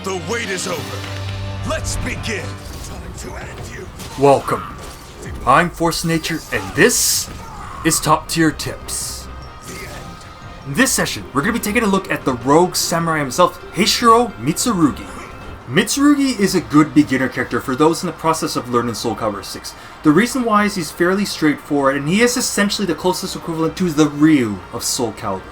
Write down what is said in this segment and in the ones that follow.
The wait is over. Let's begin. Time to end you. Welcome. I'm Force Nature, and this is Top Tier Tips. In this session, we're going to be taking a look at the rogue samurai himself, Heishiro Mitsurugi. Mitsurugi is a good beginner character for those in the process of learning SoulCalibur 6. The reason why is he's fairly straightforward, and he is essentially the closest equivalent to the Ryu of SoulCalibur.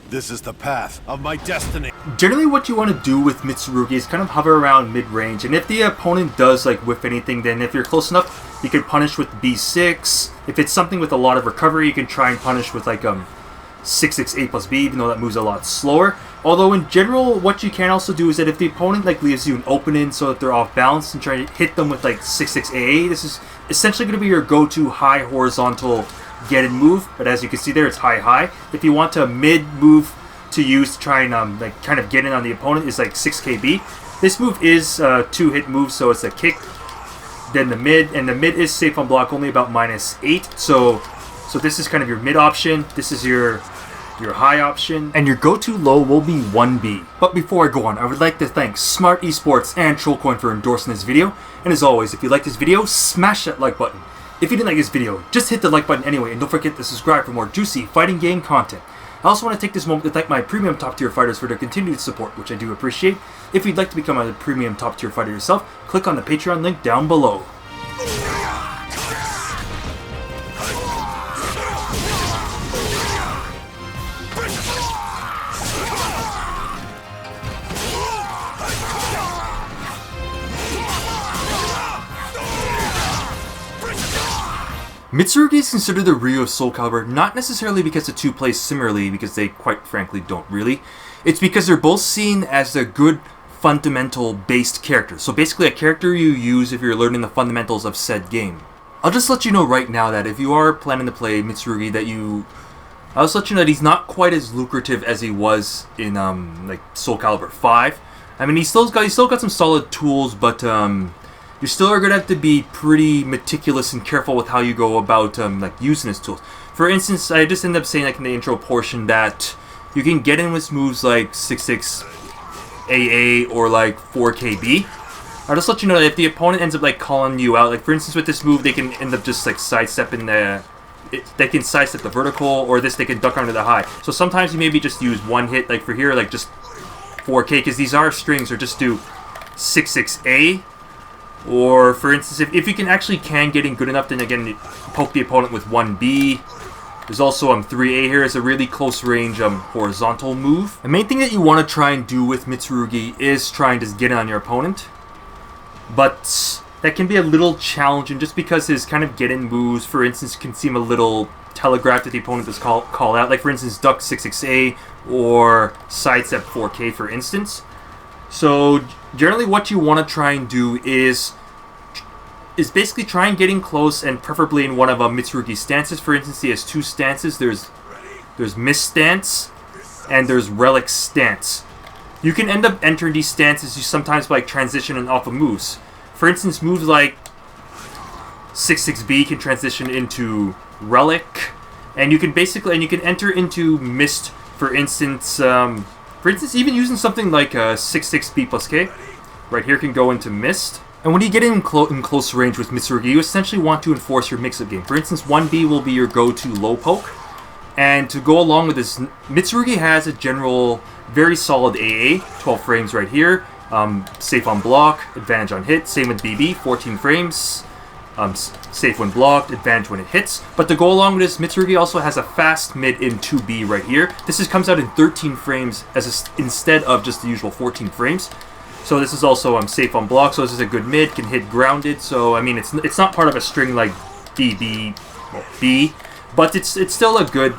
This is the path of my destiny. Generally what you want to do with Mitsurugi is kind of hover around mid-range, and if the opponent does whiff anything, then if you're close enough, you can punish with B6. If it's something with a lot of recovery, you can try and punish with 668 plus B, even though that moves a lot slower. Although in general, what you can also do is that if the opponent leaves you an opening so that they're off balance and try to hit them with 66AA, this is essentially going to be your go-to high horizontal get and move. But as you can see there, it's high. If you want a mid move to use to try and kind of get in on the opponent is 6KB. This move is a 2-hit move, so it's a kick, then the mid, and the mid is safe on block only about -8. So this is kind of your mid option. This is your high option, and your go-to low will be 1B. But before I go on, I would like to thank Smart Esports and Trollcoin for endorsing this video. And as always, if you like this video, smash that like button. If you didn't like this video, just hit the like button anyway, and don't forget to subscribe for more juicy fighting game content. I also want to take this moment to thank my premium top tier fighters for their continued support, which I do appreciate. If you'd like to become a premium top tier fighter yourself, click on the Patreon link down below. Mitsurugi is considered the Ryu of SoulCalibur, not necessarily because the two play similarly, because they quite frankly don't really. It's because they're both seen as a good fundamental based character. So basically a character you use if you're learning the fundamentals of said game. I'll just let you know right now that if you are planning to play Mitsurugi, I'll just let you know that he's not quite as lucrative as he was in SoulCalibur 5. I mean, he's still got some solid tools, but you still are going to have to be pretty meticulous and careful with how you go about using his tools. For instance, I just ended up saying in the intro portion that you can get in with moves like 66AA or 4KB. I'll just let you know that if the opponent ends up calling you out, for instance with this move, they can end up just sidestepping they can sidestep the vertical, or they can duck under the high. So sometimes you maybe just use one hit, for here, just 4K, because these are strings, or just do 66A. Or, for instance, if you can getting good enough, then again, poke the opponent with 1B. There's also 3A here is a really close range horizontal move. The main thing that you want to try and do with Mitsurugi is try and just get in on your opponent. But that can be a little challenging just because his kind of get-in moves, for instance, can seem a little telegraphed if the opponent does call out. For instance, duck 66A or sidestep 4K, for instance. So generally what you want to try and do is basically try and getting close, and preferably in one of Mitsurugi's stances. For instance, he has two stances. There's Mist Stance and there's Relic Stance. You can end up entering these stances sometimes by transitioning off of moves. For instance, moves like 66B can transition into Relic, and you can enter into Mist, for instance, even using something like 66B plus K, right here can go into Mist. And when you get in close range with Mitsurugi, you essentially want to enforce your mix-up game. For instance, 1B will be your go-to low poke. And to go along with this, Mitsurugi has a general, very solid AA, 12 frames right here. Safe on block, advantage on hit. Same with BB, 14 frames. Safe when blocked, advantage when it hits. But to go along with this, Mitsurugi also has a fast mid in 2B right here. This comes out in 13 frames instead of just the usual 14 frames. So this is also safe on block, so this is a good mid, can hit grounded. So I mean, it's not part of a string like BB or B, but it's still a good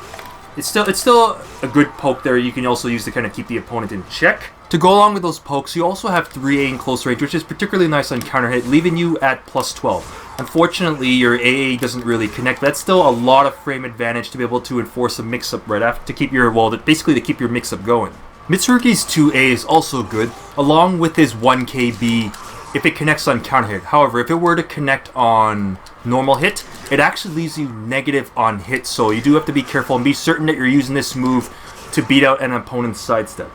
poke there. You can also use to kind of keep the opponent in check. To go along with those pokes, you also have 3A in close range, which is particularly nice on counter hit, leaving you at +12. Unfortunately, your AA doesn't really connect, but that's still a lot of frame advantage to be able to enforce a mix-up right after, to keep your mix-up going. Mitsurugi's 2A is also good, along with his 1KB if it connects on counter hit. However, if it were to connect on normal hit, it actually leaves you negative on hit, so you do have to be careful and be certain that you're using this move to beat out an opponent's sidestep.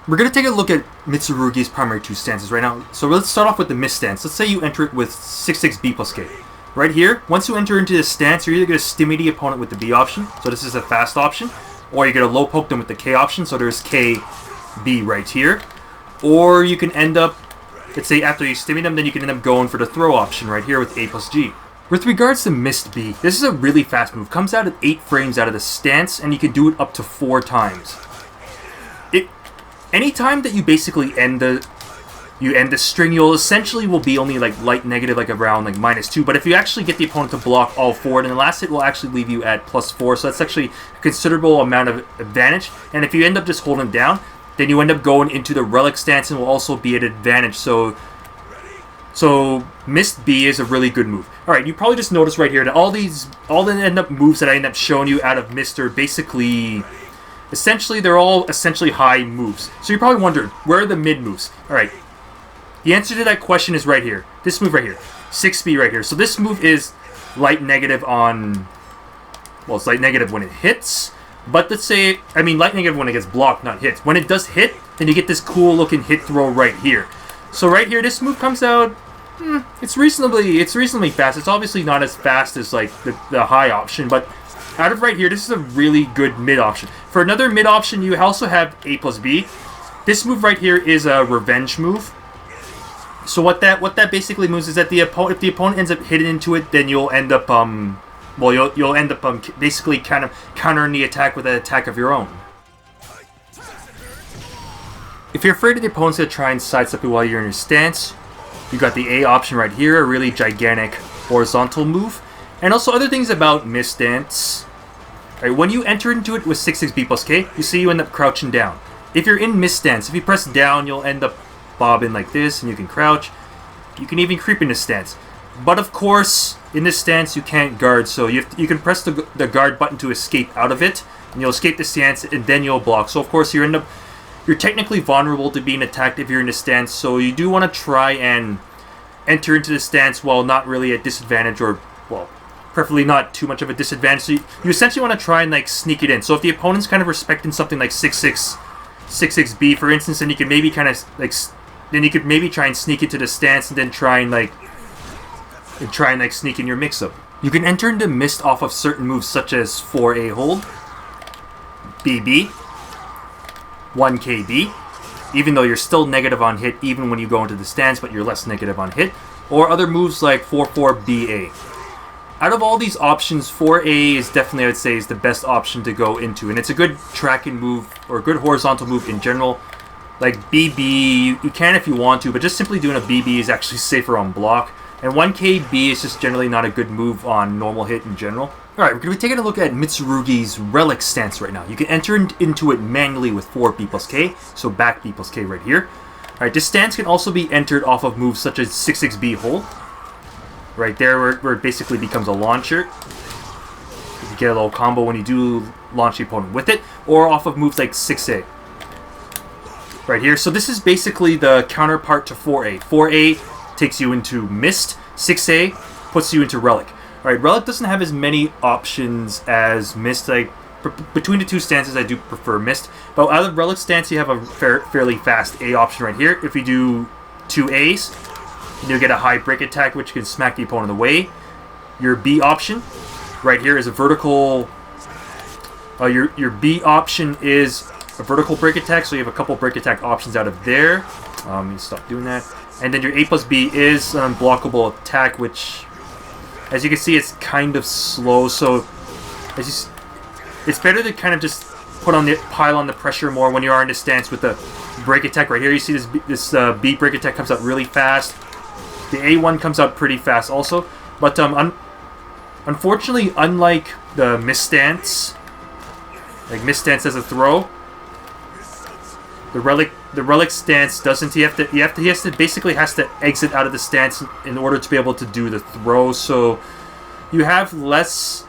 We're going to take a look at Mitsurugi's primary two stances right now. So let's start off with the mist stance. Let's say you enter it with 6-6 B plus K. Right here, once you enter into this stance, you're either going to stimmy the opponent with the B option, so this is a fast option, or you're going to low poke them with the K option, so there's K, B right here. Or you can end up, let's say after you stimmy them, then you can end up going for the throw option right here with A plus G. With regards to Mist B, this is a really fast move. Comes out at 8 frames out of the stance, and you can do it up to 4 times. Anytime that you basically end the string, you'll essentially will be only like light negative, like around like -2. But if you actually get the opponent to block all 4, then the last hit will actually leave you at +4. So that's actually a considerable amount of advantage. And if you end up just holding down, then you end up going into the Relic stance and will also be at advantage. So Mist B is a really good move. Alright, you probably just noticed right here that all the end up moves that I end up showing you out of Mist are basically, essentially, they're all essentially high moves. So you're probably wondering, where are the mid moves? Alright, the answer to that question is right here. This move right here. 6B right here. So this move is light negative on, well, it's light negative when it hits. But let's say, I mean light negative when it gets blocked, not hits. When it does hit, then you get this cool looking hit throw right here. So right here, this move comes out, it's reasonably fast. It's obviously not as fast as like the high option, but out of right here, this is a really good mid option. For another mid option, you also have A plus B. This move right here is a revenge move. So what that basically means is that if the opponent ends up hitting into it, then you'll end up you'll end up basically kind of countering the attack with an attack of your own. If you're afraid of the opponent's gonna try and sidestep you while you're in your stance, you got the A option right here, a really gigantic horizontal move. And also other things about Mist stance. Right, when you enter into it with 6-6 B plus K, you see you end up crouching down. If you're in Mist stance, if you press down, you'll end up bobbing like this, and you can crouch. You can even creep in this stance. But of course, in this stance, you can't guard, so you can press the guard button to escape out of it, and you'll escape the stance, and then you'll block. So of course, you're technically vulnerable to being attacked if you're in a stance, so you do want to try and enter into the stance while not really at disadvantage, or, well, preferably not too much of a disadvantage. So you essentially want to try and like sneak it in. So if the opponent's kind of respecting something like 6-6 B, for instance, then you can maybe kind of like, then you could maybe try and sneak into the stance and then try and sneak in your mix-up. You can enter into Mist off of certain moves such as 4A hold, BB, 1KB, even though you're still negative on hit even when you go into the stance, but you're less negative on hit, or other moves like 4-4-BA. Out of all these options, 4A is definitely, I would say, is the best option to go into, and it's a good tracking move, or a good horizontal move in general. Like BB, you can if you want to, but just simply doing a BB is actually safer on block. And 1KB is just generally not a good move on normal hit in general. Alright, we're going to be taking a look at Mitsurugi's Relic stance right now. You can enter into it manually with 4 B plus K, so back B plus K right here. Alright, this stance can also be entered off of moves such as 6-6 B hold. Right there, where it basically becomes a launcher. You get a little combo when you do launch the opponent with it, or off of moves like 6A. Right here, so this is basically the counterpart to 4A. 4A takes you into Mist, 6A puts you into Relic. Alright, Relic doesn't have as many options as Mist. Between the two stances, I do prefer Mist. But out of Relic stance, you have a fairly fast A option right here. If you do 2 A's, you'll get a high break attack, which can smack the opponent away. Your B option right here is a vertical. Your B option is a vertical break attack, so you have a couple break attack options out of there. Let me stop doing that. And then your A plus B is an unblockable attack, which, as you can see, it's kind of slow. So it's better to kind of just pile on the pressure more when you are in the stance with the break attack right here. You see this B break attack comes out really fast. The A1 comes out pretty fast also. But unfortunately, unlike the Mist stance, like Mist stance as a throw, the Relic stance doesn't. He has to basically exit out of the stance in order to be able to do the throw. So you have less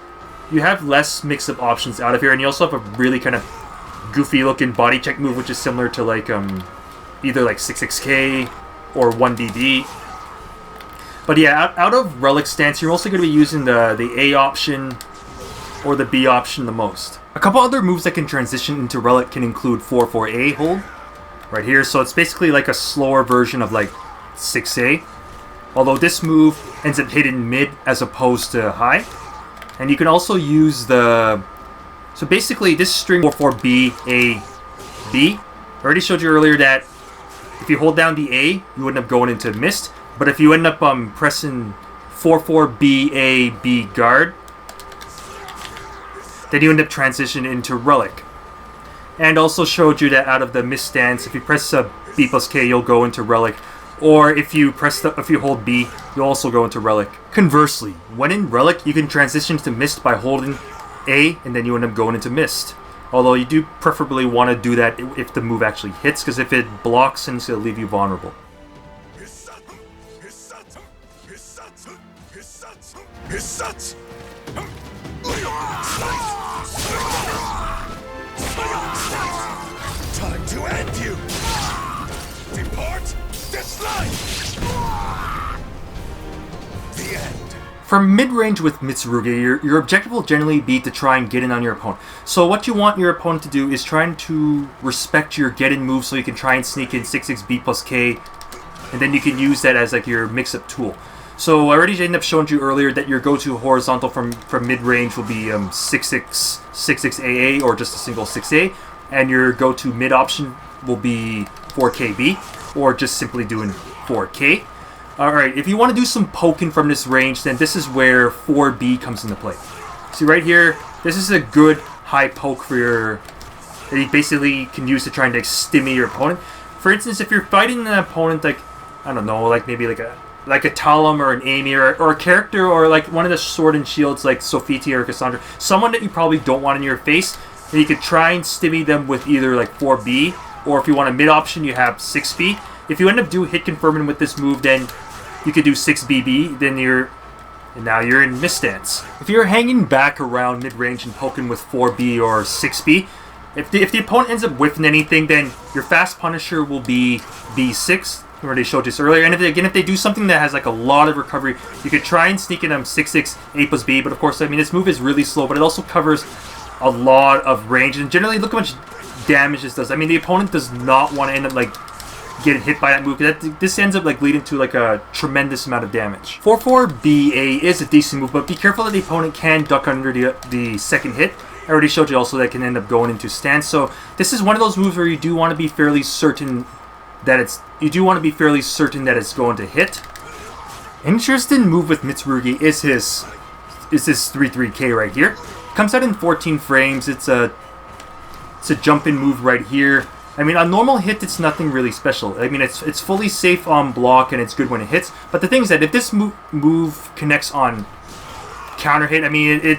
mix-up options out of here, and you also have a really kind of goofy-looking body check move, which is similar to like either like 6-6K or 1BB. But yeah, out of Relic stance, you're also going to be using the A option or the B option the most. A couple other moves that can transition into Relic can include 4-4A hold, right here. So it's basically like a slower version of like 6A. Although this move ends up hitting mid as opposed to high. And you can also use the... So basically this string 4-4 B, A, B. I already showed you earlier that if you hold down the A, you end up going into mist. But if you end up pressing 4-4 B, A, B guard, then you end up transitioning into Relic. And also showed you that out of the mist stance, if you press B plus K, you'll go into Relic. Or if you hold B, you'll also go into Relic. Conversely, when in Relic, you can transition to Mist by holding A, and then you end up going into Mist. Although you do preferably want to do that if the move actually hits, because if it blocks, then it's going to leave you vulnerable. Time to end you! Depart this life! The end. For mid-range with Mitsurugi, your objective will generally be to try and get in on your opponent. So what you want your opponent to do is trying to respect your get-in move so you can try and sneak in 6-6 B plus K, and then you can use that as like your mix-up tool. So I already ended up showing you earlier that your go-to horizontal from mid-range will be 6-6 AA or just a single 6A, and your go-to mid option will be 4KB or just simply doing 4K. Alright, if you want to do some poking from this range, then this is where 4B comes into play. See right here, this is a good high poke for your... that you basically can use to try and like, stymie your opponent. For instance, if you're fighting an opponent like, I don't know, like maybe like a Talum or an Amy or a character or like one of the sword and shields like Sofiti or Cassandra, someone that you probably don't want in your face, then you could try and stymie them with either like 4B, or if you want a mid option, you have 6B. If you end up doing hit confirming with this move, then you could do 6BB, then now you're in mist stance. If you're hanging back around mid-range and poking with 4B or 6B, if the opponent ends up whiffing anything, then your fast punisher will be B6. I already showed this earlier. And if they do something that has like a lot of recovery, you could try and sneak in 6-6 A plus B. But of course, I mean, this move is really slow, but it also covers a lot of range. And generally, look how much damage this does. I mean, the opponent does not want to end up like getting hit by that move. This ends up like leading to like a tremendous amount of damage. 4-4-BA is a decent move, but be careful that the opponent can duck under the second hit. I already showed you also that it can end up going into stance. So this is one of those moves where you do want to be fairly certain that it's going to hit. Interesting move with Mitsurugi is his 3-3K right here. Comes out in 14 frames. It's a jump-in move right here. I mean, on normal hit, it's nothing really special. I mean, it's fully safe on block, and it's good when it hits. But the thing is that if this move connects on counter hit, I mean, it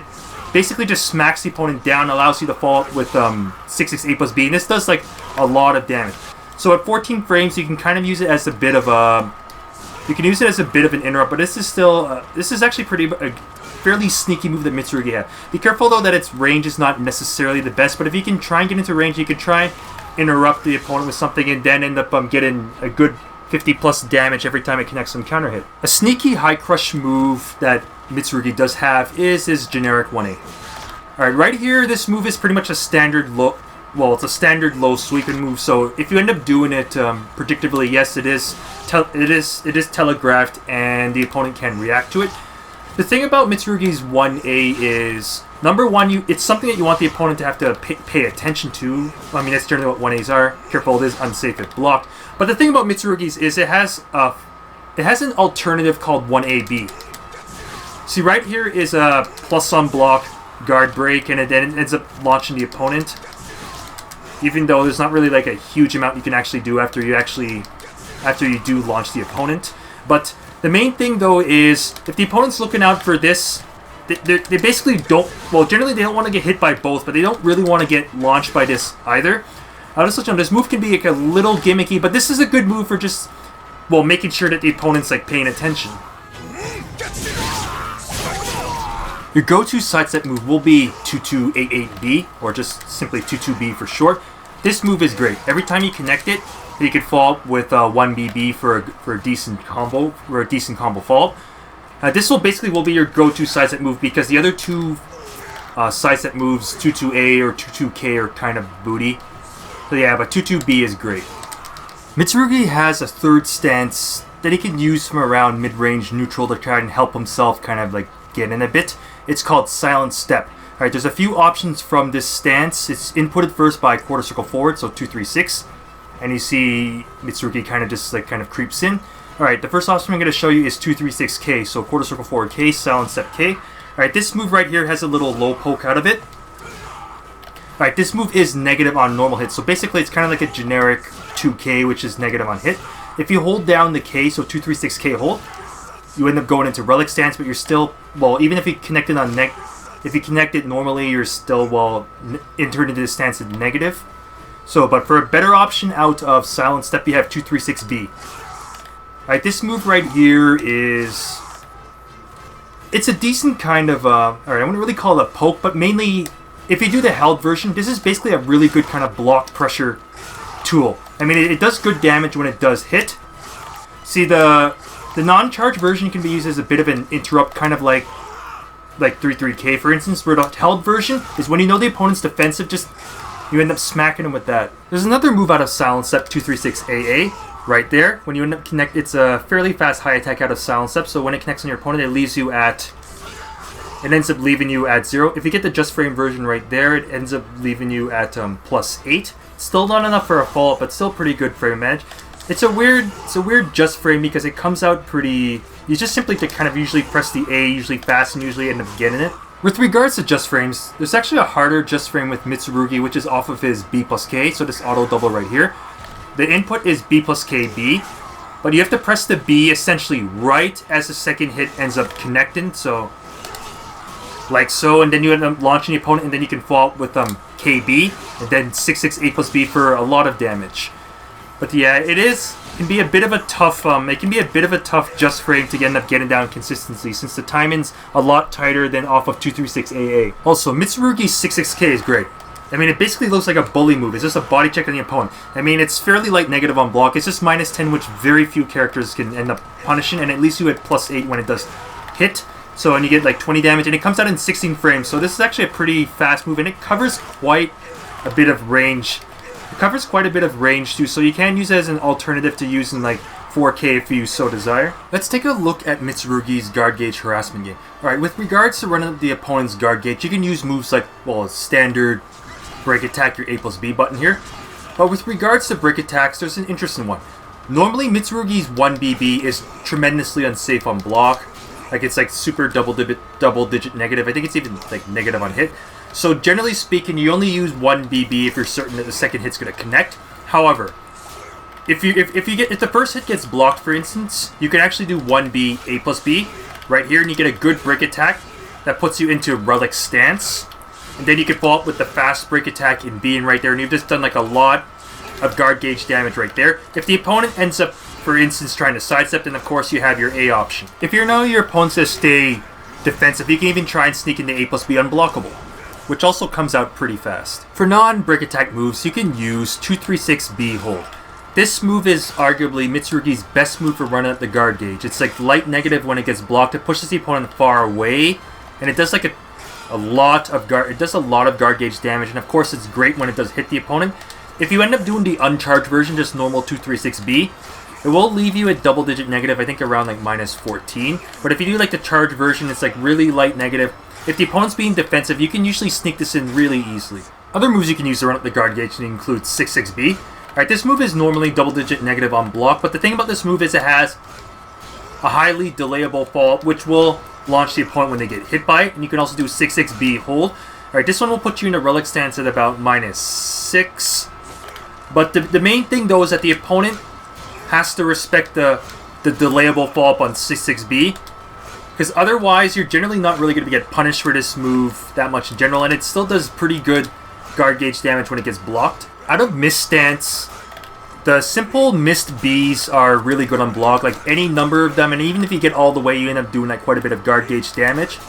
basically just smacks the opponent down, allows you to fall with 6-6 A plus B, and this does like a lot of damage. So at 14 frames, you can kind of use it as a bit of an interrupt. But this is still this is actually a fairly sneaky move that Mitsurugi has. Be careful though that its range is not necessarily the best. But if you can try and get into range, you can try interrupt the opponent with something and then end up getting a good 50 plus damage every time it connects on counter hit. A sneaky high crush move that Mitsurugi does have is his generic 1A. Alright, right here, this move is pretty much a standard low, well, it's a standard low sweeping move, so if you end up doing it predictably, yes, it is telegraphed and the opponent can react to it. The thing about Mitsurugi's 1A is, number one, it's something that you want the opponent to have to pay attention to. I mean, that's generally what 1As are. Careful, it is unsafe if blocked. But the thing about Mitsurugi's is it has an alternative called 1AB. See, right here is a plus on block, guard break, and it then ends up launching the opponent. Even though there's not really like a huge amount you can actually do after you do launch the opponent. But the main thing, though, is if the opponent's looking out for this, they basically don't... Well, generally they don't want to get hit by both, but they don't really want to get launched by this either. I'll just touch on this move can be like a little gimmicky, but this is a good move for just, well, making sure that the opponent's like paying attention. Your go-to sidestep move will be 2288B, or just simply 22B for short. This move is great. Every time you connect it, you can fall with 1BB for a decent combo, fall. This will be your go-to sidestep move because the other two sidestep moves, 22A or 22K, are kind of booty. So yeah, but 22B is great. Mitsurugi has a third stance that he can use from around mid-range neutral to try and help himself kind of like get in a bit. It's called Silent Step. Alright, there's a few options from this stance. It's inputted first by quarter circle forward, so 2-3-6. And you see Mitsurugi kind of just like kind of creeps in. Alright, the first option I'm going to show you is 2-3-6 K, so quarter circle forward K, Silent Step K. Alright, this move right here has a little low poke out of it. Alright, this move is negative on normal hits, so basically it's kind of like a generic 2K, which is negative on hit. If you hold down the K, so 2-3-6 hold, you end up going into Relic stance, but you're still, well, even if you connect it on if you connect it normally, you're still, well, entered into the stance of negative. So, but for a better option out of Silent Step, you have 2-3-6 Alright, this move right here is... It's a decent kind of, alright, I wouldn't really call it a poke, but mainly, if you do the held version, this is basically a really good kind of block pressure tool. I mean, it does good damage when it does hit. See, the non-charge version can be used as a bit of an interrupt, kind of like 3-3K, for instance, where the held version is when you know the opponent's defensive, just you end up smacking him with that. There's another move out of Silent Step, 2-3-6 right there. When you end up connect, it's a fairly fast high attack out of Silent Step, so when it connects on your opponent, it ends up leaving you at 0. If you get the Just Frame version right there, it ends up leaving you at +8. Still not enough for a follow-up, but still pretty good frame manage. It's a weird Just Frame because it comes out pretty... You just simply have to kind of usually press the A, usually fast, and usually end up getting it. With regards to Just Frames, there's actually a harder Just Frame with Mitsurugi, which is off of his B+K, so this auto double right here. The input is B+KB, but you have to press the B essentially right as the second hit ends up connecting, so... Like so, and then you end up launching the opponent, and then you can follow up with KB, and then 6-6 A+B for a lot of damage. But yeah, can be a bit of a tough Just Frame to end up getting down consistently, since the timing's a lot tighter than off of 2-3-6 AA. Also, Mitsurugi's 6-6K is great. I mean, it basically looks like a bully move. It's just a body check on the opponent. I mean, it's fairly light negative on block. It's just -10, which very few characters can end up punishing, and at least you hit +8 when it does hit. So, and you get like 20 damage, and it comes out in 16 frames. So this is actually a pretty fast move, and it covers quite a bit of range. It covers quite a bit of range too, so you can use it as an alternative to using like 4K if you so desire. Let's take a look at Mitsurugi's guard gauge harassment game. Alright, with regards to running up the opponent's guard gauge, you can use moves like, well, standard break attack, your A+B button here. But with regards to break attacks, there's an interesting one. Normally, Mitsurugi's 1BB is tremendously unsafe on block. Like, it's like super double digit negative. I think it's even like negative on hit. So generally speaking, you only use 1BB if you're certain that the second hit's going to connect. However, if the first hit gets blocked, for instance, you can actually do 1B A+B right here, and you get a good break attack that puts you into Relic stance. And then you can follow up with the fast break attack in B and right there, and you've just done like a lot of guard gauge damage right there. If the opponent ends up, for instance, trying to sidestep, then of course you have your A option. If you know your opponent's going to stay defensive, you can even try and sneak into A+B unblockable, which also comes out pretty fast. For non-break attack moves, you can use 2-3-6 hold. This move is arguably Mitsurugi's best move for running up the guard gauge. It's like light negative when it gets blocked. It pushes the opponent far away, and it does like a lot of guard gauge damage. And of course, it's great when it does hit the opponent. If you end up doing the uncharged version, just normal 2-3-6 it will leave you at double-digit negative. I think around like -14. But if you do like the charged version, it's like really light negative. If the opponent's being defensive, you can usually sneak this in really easily. Other moves you can use to run up the guard gauge include 6-6 Alright, this move is normally double-digit negative on block, but the thing about this move is it has a highly delayable fall, which will launch the opponent when they get hit by it, and you can also do 6-6 hold. Alright, this one will put you in a Relic stance at about -6. But the main thing, though, is that the opponent has to respect the delayable fall-up on 6-6 because otherwise you're generally not really going to get punished for this move that much in general, and it still does pretty good guard gauge damage when it gets blocked. Out of missed stance, the simple missed Bs are really good on block, like any number of them, and even if you get all the way, you end up doing like quite a bit of guard gauge damage.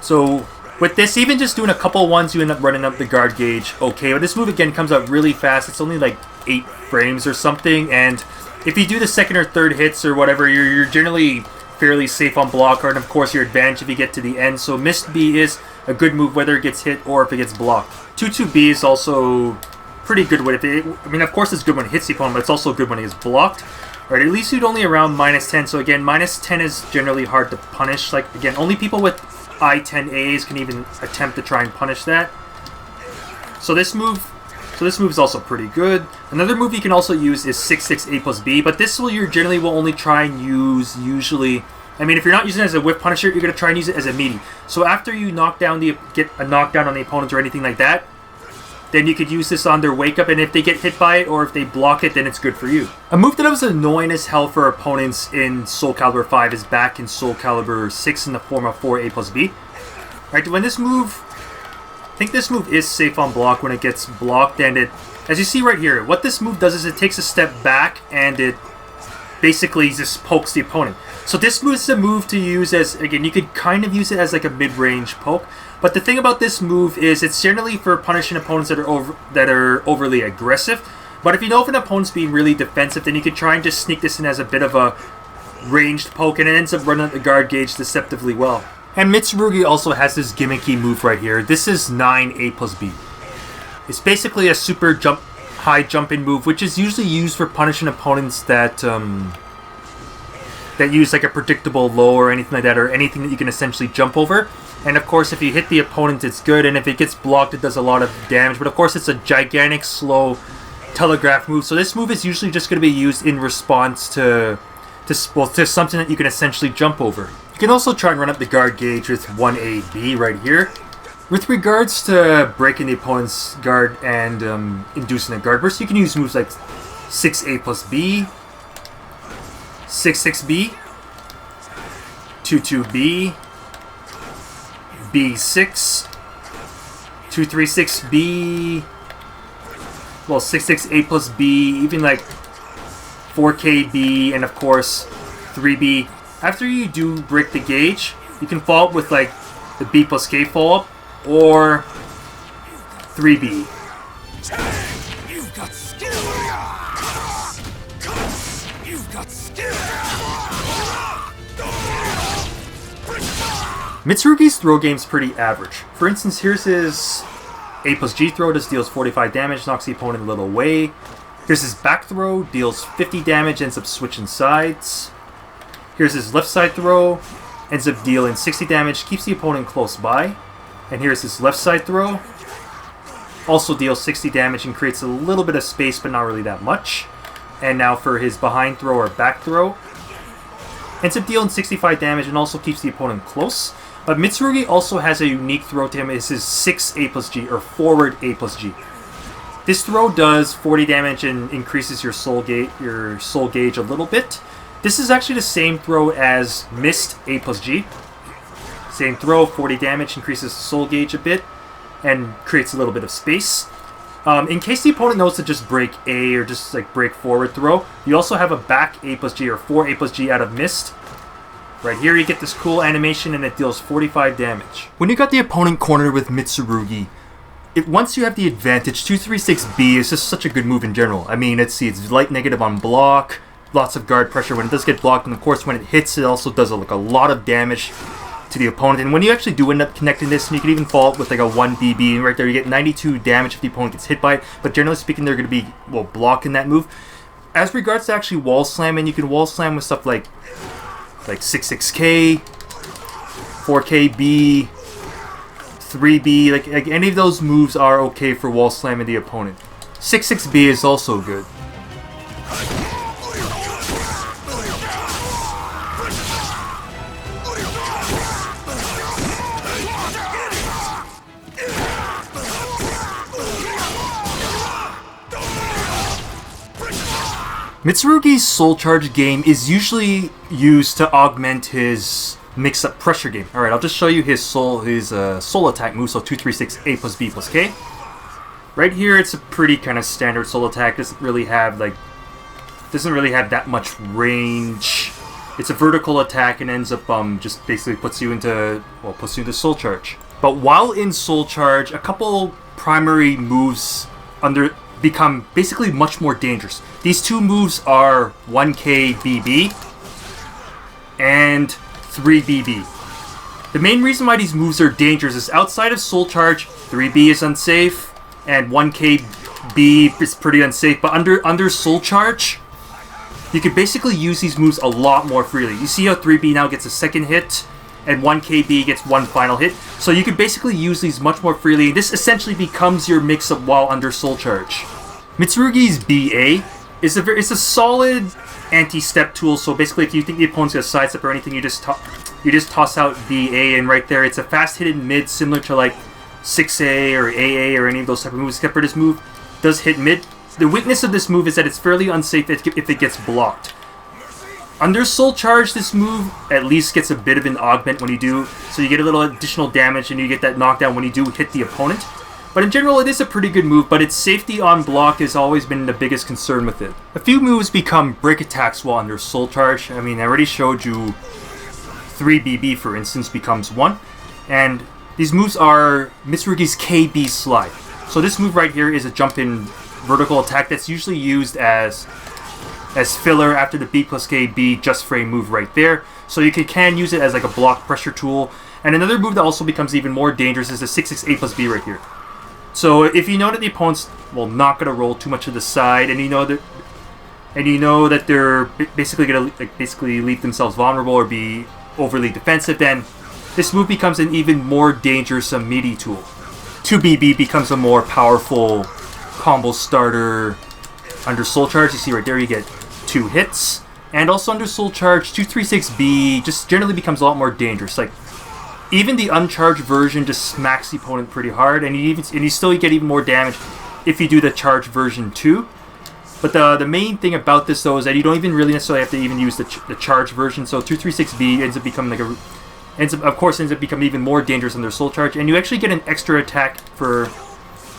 So with this, even just doing a couple ones, you end up running up the guard gauge okay. But this move again comes out really fast. It's only like 8 frames or something, and if you do the second or third hits or whatever, you're generally fairly safe on block, and of course your advantage if you get to the end. So missed B is a good move whether it gets hit or if it gets blocked. 2-2 is also pretty good with it. I mean, of course it's good when it hits the opponent, but it's also good when it is blocked. Alright, at least you'd only around -10, so again, -10 is generally hard to punish. Like, again, only people with I-10As can even attempt to try and punish that. So this move is also pretty good. Another move you can also use is 6-6 A+B, but this will you generally will only try and use usually. I mean, if you're not using it as a whiff punisher, you're gonna try and use it as a meaty. So after you get a knockdown on the opponent or anything like that, then you could use this on their wake up, and if they get hit by it or if they block it, then it's good for you. A move that was annoying as hell for opponents in SoulCalibur 5 is back in SoulCalibur 6 in the form of 4A+B. Right, when this move, I think this move is safe on block when it gets blocked, and it, as you see right here, what this move does is it takes a step back and it basically just pokes the opponent. So this move is a move to use as, again, you could kind of use it as like a mid-range poke. But the thing about this move is it's generally for punishing opponents that are overly aggressive. But if you know if an opponent's being really defensive, then you could try and just sneak this in as a bit of a ranged poke, and it ends up running up the guard gauge deceptively well. And Mitsurugi also has this gimmicky move right here. This is 9A+B. It's basically a super high jumping move, which is usually used for punishing opponents that use like a predictable low or anything like that, or anything that you can essentially jump over. And of course, if you hit the opponent, it's good, and if it gets blocked, it does a lot of damage. But of course, it's a gigantic, slow telegraph move. So this move is usually just going to be used in response to something that you can essentially jump over. You can also try and run up the guard gauge with 1AB right here. With regards to breaking the opponent's guard and inducing a guard burst, you can use moves like 6A+B, 6-6B, 2-2B, B6, 2-3-6B, well, 6-6A+B, even like 4KB, and of course 3B. After you do break the gauge, you can follow up with like the B+K follow-up or 3B. You've got skill. You've got skill. Mitsurugi's throw game's pretty average. For instance, here's his A+G throw, just deals 45 damage, knocks the opponent a little away. Here's his back throw, deals 50 damage, ends up switching sides. Here's his left side throw, ends up dealing 60 damage, keeps the opponent close by. And here's his left side throw, also deals 60 damage and creates a little bit of space, but not really that much. And now for his behind throw or back throw, ends up dealing 65 damage and also keeps the opponent close. But Mitsurugi also has a unique throw to him. It's his 6A+G, or forward A+G. This throw does 40 damage and increases your soul gauge a little bit. This is actually the same throw as missed A+G. Same throw, 40 damage, increases the soul gauge a bit, and creates a little bit of space. In case the opponent knows to just break A or just like break forward throw, you also have a back A+G or 4A+G out of missed. Right here you get this cool animation and it deals 45 damage. When you got the opponent cornered with Mitsurugi, once you have the advantage, 2-3-6B is just such a good move in general. I mean, it's light negative on block, lots of guard pressure when it does get blocked, and of course when it hits it also does like a lot of damage to the opponent. And when you actually do end up connecting this, and you can even follow it with like a 1BB, and right there you get 92 damage if the opponent gets hit by it, but generally speaking they're going to be, well, blocking that move. As regards to actually wall slamming, you can wall slam with stuff like 6-6K, 4KB, 3B, like any of those moves are okay for wall slamming the opponent. 6-6B is also good. Mitsurugi's Soul Charge game is usually used to augment his mix-up pressure game. Alright, I'll just show you his soul attack move, so 2-3-6 A+B+K. Right here, it's a pretty kind of standard soul attack. Doesn't really have that much range. It's a vertical attack and ends up just basically puts you into Soul Charge. But while in Soul Charge, a couple primary moves become basically much more dangerous. These two moves are 1K BB and 3BB. The main reason why these moves are dangerous is outside of Soul Charge, 3B is unsafe and 1K B is pretty unsafe, but under Soul Charge, you can basically use these moves a lot more freely. You see how 3B now gets a second hit, and 1KB gets one final hit. So you can basically use these much more freely. This essentially becomes your mix-up while under Soul Charge. Mitsurugi's BA is a solid anti-step tool. So basically, if you think the opponent's gonna sidestep or anything, you just toss out BA, and right there, it's a fast hit in mid, similar to like 6A or AA or any of those type of moves. Except for this move does hit mid. The weakness of this move is that it's fairly unsafe if it gets blocked. Under Soul Charge, this move at least gets a bit of an augment when you do, so you get a little additional damage and you get that knockdown when you do hit the opponent. But in general, it is a pretty good move, but its safety on block has always been the biggest concern with it. A few moves become break attacks while under Soul Charge. I mean, I already showed you 3BB, for instance, becomes 1. And these moves are Mitsurugi's KB slide. So this move right here is a jump in vertical attack that's usually used as filler after the B plus KB just frame move right there. So you can use it as like a block pressure tool. And another move that also becomes even more dangerous is the 6-6 A plus B right here. So if you know that the opponent's not gonna roll too much to the side, and you know that they're basically gonna basically leave themselves vulnerable or be overly defensive, then this move becomes an even more dangerous meaty tool. 2BB becomes a more powerful combo starter under Soul Charge. You see right there, you get 2 hits, and also under Soul Charge, 236B just generally becomes a lot more dangerous. Like even the uncharged version just smacks the opponent pretty hard, and you still get even more damage if you do the charged version too. But the main thing about this though is that you don't even really necessarily have to even use the charged version. So 236B ends up becoming like ends up becoming even more dangerous under Soul Charge, and you actually get an extra attack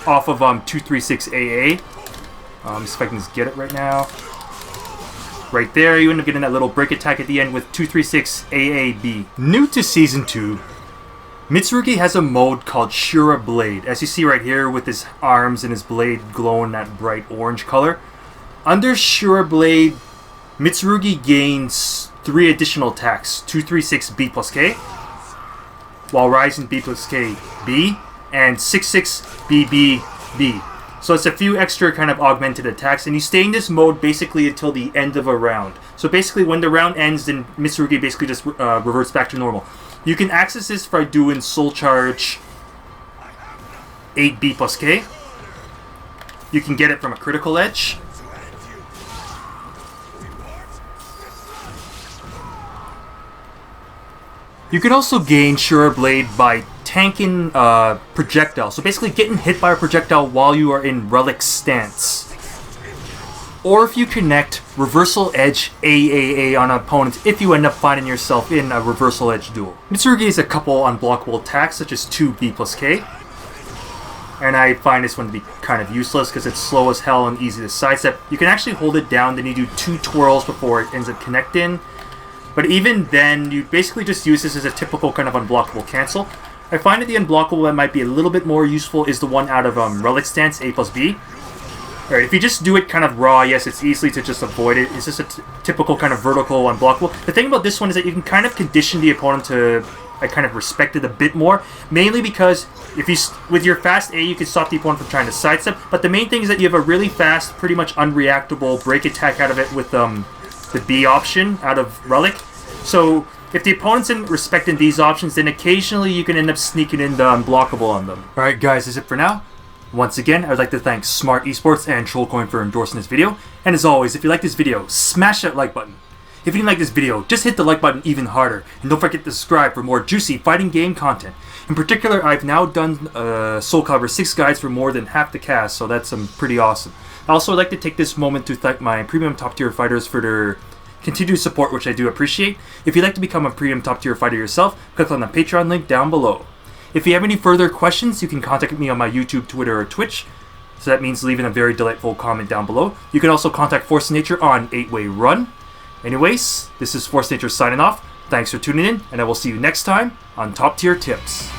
off of 236 AA. See if I can just get it right now. Right there, you end up getting that little break attack at the end with 236 AAB. New to Season 2, Mitsurugi has a mode called Shura Blade, as you see right here with his arms and his blade glowing that bright orange color. Under Shura Blade, Mitsurugi gains 3 additional attacks, 236 B plus K, while rising B plus K B, and 66 BB B. So it's a few extra kind of augmented attacks, and you stay in this mode basically until the end of a round. So basically when the round ends, then Mitsurugi basically just reverts back to normal. You can access this by doing Soul Charge 8B plus K. You can get it from a critical edge. You can also gain Shura Blade by tanking projectile. So basically getting hit by a projectile while you are in Relic stance. Or if you connect Reversal Edge AAA on an opponent if you end up finding yourself in a Reversal Edge duel. Mitsurugi has a couple unblockable attacks such as 2B plus K. And I find this one to be kind of useless because it's slow as hell and easy to sidestep. You can actually hold it down, then you do 2 twirls before it ends up connecting. But even then, you basically just use this as a typical kind of unblockable cancel. I find that the unblockable that might be a little bit more useful is the one out of Relic Stance, A plus B. Alright, if you just do it kind of raw, yes, it's easy to just avoid it. It's just a typical kind of vertical unblockable. The thing about this one is that you can kind of condition the opponent to kind of respect it a bit more. Mainly because if you with your fast A, you can stop the opponent from trying to sidestep. But the main thing is that you have a really fast, pretty much unreactable break attack out of it with the B option out of Relic. So if the opponent's in respecting these options, then occasionally you can end up sneaking in the unblockable on them. Alright guys, that's it for now. Once again, I would like to thank Smart Esports and Trollcoin for endorsing this video. And as always, if you like this video, smash that like button. If you didn't like this video, just hit the like button even harder. And don't forget to subscribe for more juicy fighting game content. In particular, I've now done SoulCalibur 6 guides for more than half the cast, so that's pretty awesome. I also would like to take this moment to thank my premium top tier fighters for their continued support, which I do appreciate. If you'd like to become a premium top tier fighter yourself, click on the Patreon link down below. If you have any further questions, you can contact me on my YouTube, Twitter, or Twitch. So that means leaving a very delightful comment down below. You can also contact Force Nature on 8-Way Run. Anyways, this is Force Nature signing off. Thanks for tuning in, and I will see you next time on Top Tier Tips.